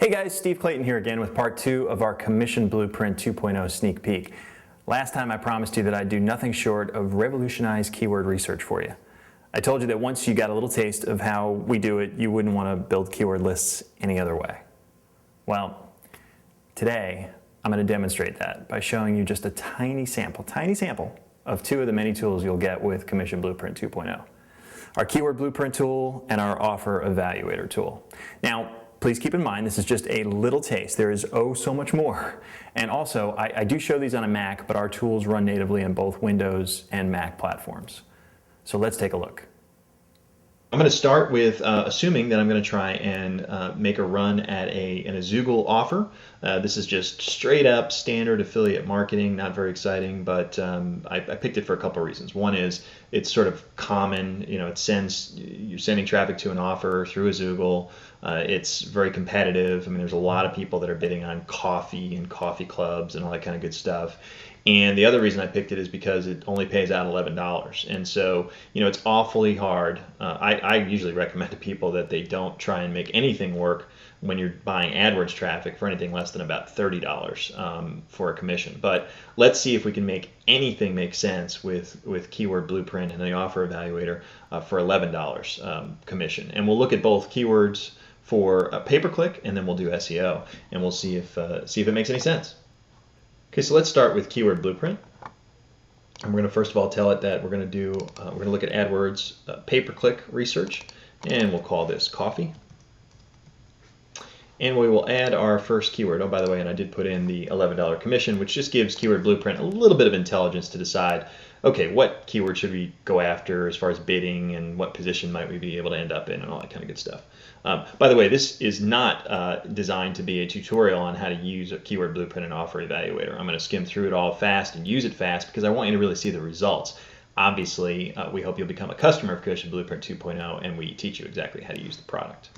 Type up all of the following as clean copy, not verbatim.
Hey guys, Steve Clayton here again with part 2 of our Commission Blueprint 2.0 sneak peek. Last time I promised you that I'd do nothing short of revolutionize keyword research for you. I told you that once you got a little taste of how we do it, you wouldn't want to build keyword lists any other way. Well, today I'm going to demonstrate that by showing you just a tiny sample of 2 of the many tools you'll get with Commission Blueprint 2.0. Our Keyword Blueprint tool and our Offer Evaluator tool. Now, please keep in mind, this is just a little taste. There is oh so much more. And also, I do show these on a Mac, but our tools run natively on both Windows and Mac platforms. So let's take a look. I'm going to start with assuming that I'm going to try and make a run at an Azoogle offer. This is just straight up standard affiliate marketing, not very exciting, but I picked it for a couple of reasons. One is it's sort of common, you're sending traffic to an offer through Azoogle. It's very competitive. I mean, there's a lot of people that are bidding on coffee and coffee clubs and all that kind of good stuff. And the other reason I picked it is because it only pays out $11. And so, it's awfully hard. I usually recommend to people that they don't try and make anything work when you're buying AdWords traffic for anything less than about $30 for a commission. But let's see if we can make anything make sense with Keyword Blueprint and the Offer Evaluator for $11 commission. And we'll look at both keywords for pay-per-click, and then we'll do SEO, and we'll see if it makes any sense. Okay, so let's start with Keyword Blueprint. And we're going to first of all tell it that we're going to look at AdWords pay-per-click research, and we'll call this coffee. And we will add our first keyword. Oh, by the way, and I did put in the $11 commission, which just gives Keyword Blueprint a little bit of intelligence to decide, okay, what keyword should we go after as far as bidding, and what position might we be able to end up in, and all that kind of good stuff. By the way, this is not designed to be a tutorial on how to use a Keyword Blueprint and Offer Evaluator. I'm going to skim through it all fast and use it fast because I want you to really see the results. Obviously, we hope you'll become a customer of Commission Blueprint 2.0, and we teach you exactly how to use the product.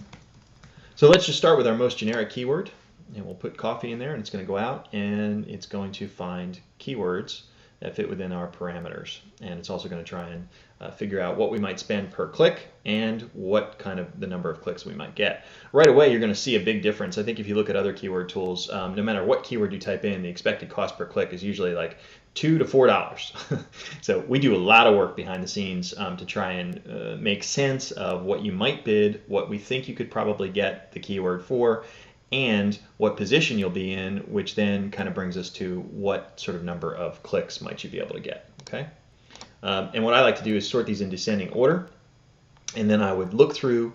So let's just start with our most generic keyword, and we'll put coffee in there, and it's going to go out, and it's going to find keywords that fit within our parameters. And it's also going to try and figure out what we might spend per click and what kind of the number of clicks we might get. Right away, you're going to see a big difference. I think if you look at other keyword tools, no matter what keyword you type in, the expected cost per click is usually like $2 to $4. So we do a lot of work behind the scenes to try and make sense of what you might bid, what we think you could probably get the keyword for, and what position you'll be in, which then kind of brings us to what sort of number of clicks might you be able to get. Okay. And what I like to do is sort these in descending order, and then I would look through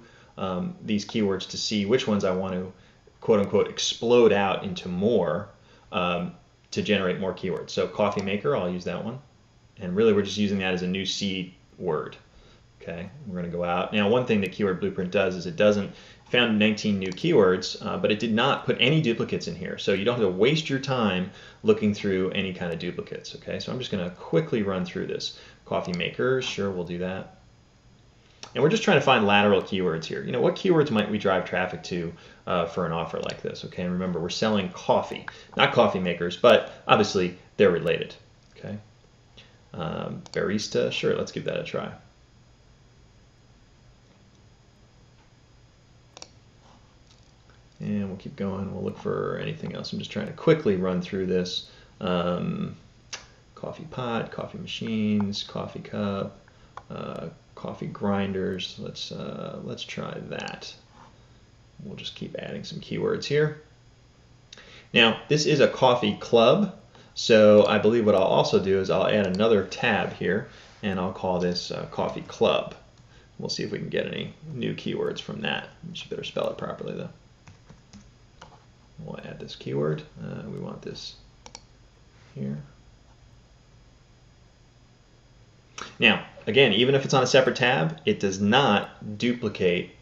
these keywords to see which ones I want to quote unquote explode out into more to generate more keywords. So coffee maker, I'll use that one, and really we're just using that as a new seed word. Okay, we're going to go out. Now, one thing that Keyword Blueprint does is it found 19 new keywords, but it did not put any duplicates in here. So you don't have to waste your time looking through any kind of duplicates. Okay, so I'm just going to quickly run through this. Coffee maker, sure, we'll do that. And we're just trying to find lateral keywords here. What keywords might we drive traffic to for an offer like this? Okay, and remember, we're selling coffee, not coffee makers, but obviously they're related. Okay, barista, sure, let's give that a try. And we'll keep going. We'll look for anything else. I'm just trying to quickly run through this. Coffee pot, coffee machines, coffee cup, coffee grinders. Let's try that. We'll just keep adding some keywords here. Now, this is a coffee club, so I believe what I'll also do is I'll add another tab here, and I'll call this coffee club. We'll see if we can get any new keywords from that. You should better spell it properly, though. We'll add this keyword. We want this here. Now, again, even if it's on a separate tab, it does not duplicate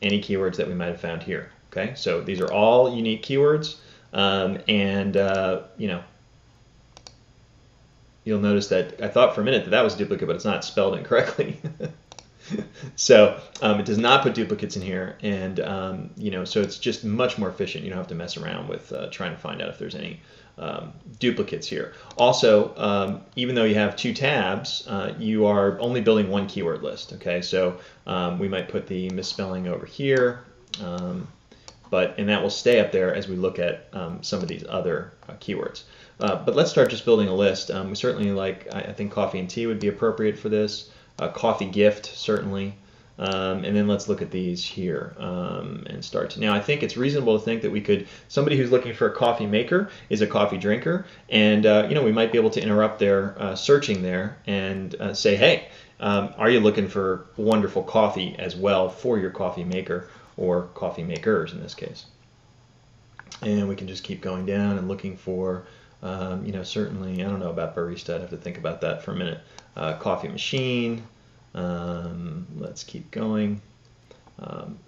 any keywords that we might have found here. Okay, so these are all unique keywords, you'll notice that I thought for a minute that was duplicate, but it's not spelled incorrectly. So it does not put duplicates in here, and so it's just much more efficient. You don't have to mess around with trying to find out if there's any duplicates here. Also, even though you have 2 tabs, you are only building one keyword list. Okay, so we might put the misspelling over here, and that will stay up there as we look at some of these other keywords. But let's start just building a list. We certainly I think coffee and tea would be appropriate for this. Coffee gift, certainly. And then let's look at these here and start to. Now, I think it's reasonable to think that somebody who's looking for a coffee maker is a coffee drinker, and we might be able to interrupt their searching there and say, hey, are you looking for wonderful coffee as well for your coffee maker or coffee makers in this case? And we can just keep going down and looking for, certainly, I don't know about barista. I'd have to think about that for a minute. Coffee machine. Let's keep going.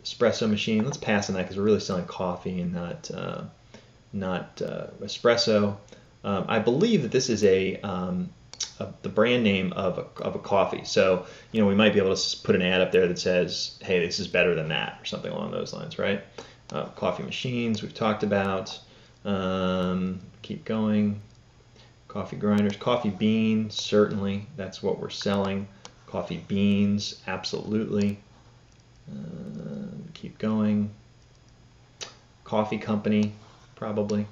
Espresso machine. Let's pass on that because we're really selling coffee and not espresso. I believe that this is the brand name of a coffee. So we might be able to put an ad up there that says, "Hey, this is better than that," or something along those lines, right? Coffee machines we've talked about. Keep going. Coffee grinders, coffee beans. Certainly, that's what we're selling. Coffee beans, absolutely. Keep going. Coffee company, probably.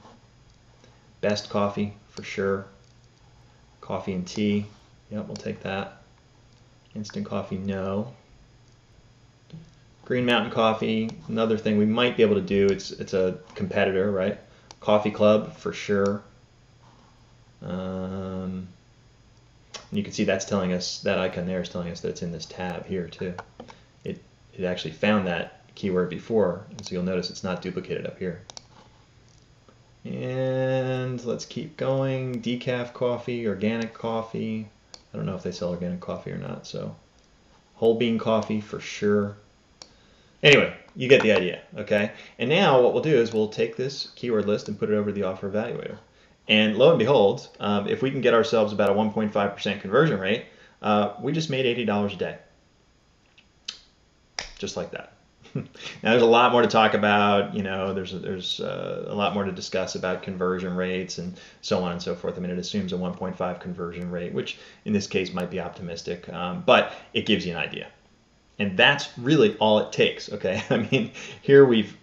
Best coffee, for sure. Coffee and tea, yep, we'll take that. Instant coffee, no. Green Mountain Coffee, another thing we might be able to do. It's a competitor, right? Coffee Club, for sure. You can see that's telling us, that icon there is telling us that it's in this tab here too. It actually found that keyword before, and so you'll notice it's not duplicated up here. And let's keep going. Decaf coffee, organic coffee. I don't know if they sell organic coffee or not, so whole bean coffee for sure. Anyway, you get the idea, okay? And now what we'll do is we'll take this keyword list and put it over to the offer evaluator. And lo and behold, if we can get ourselves about a 1.5% conversion rate, we just made $80 a day. Just like that. Now there's a lot more to talk about, there's a lot more to discuss about conversion rates and so on and so forth. I mean, it assumes a 1.5 conversion rate, which in this case might be optimistic, but it gives you an idea. And that's really all it takes, okay? I mean, here we've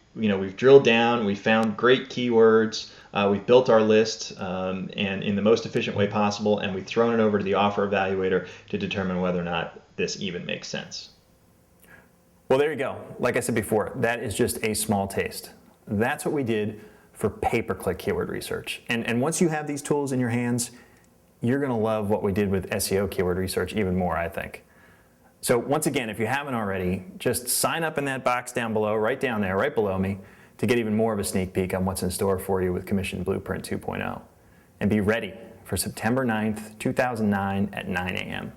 drilled down, we found great keywords, we've built our list and in the most efficient way possible, and we've thrown it over to the offer evaluator to determine whether or not this even makes sense. Well, there you go. Like I said before, that is just a small taste. That's what we did for pay-per-click keyword research. And once you have these tools in your hands, you're going to love what we did with SEO keyword research even more, I think. So once again, if you haven't already, just sign up in that box down below, right down there, right below me, to get even more of a sneak peek on what's in store for you with Commission Blueprint 2.0. And be ready for September 9th, 2009 at 9 a.m.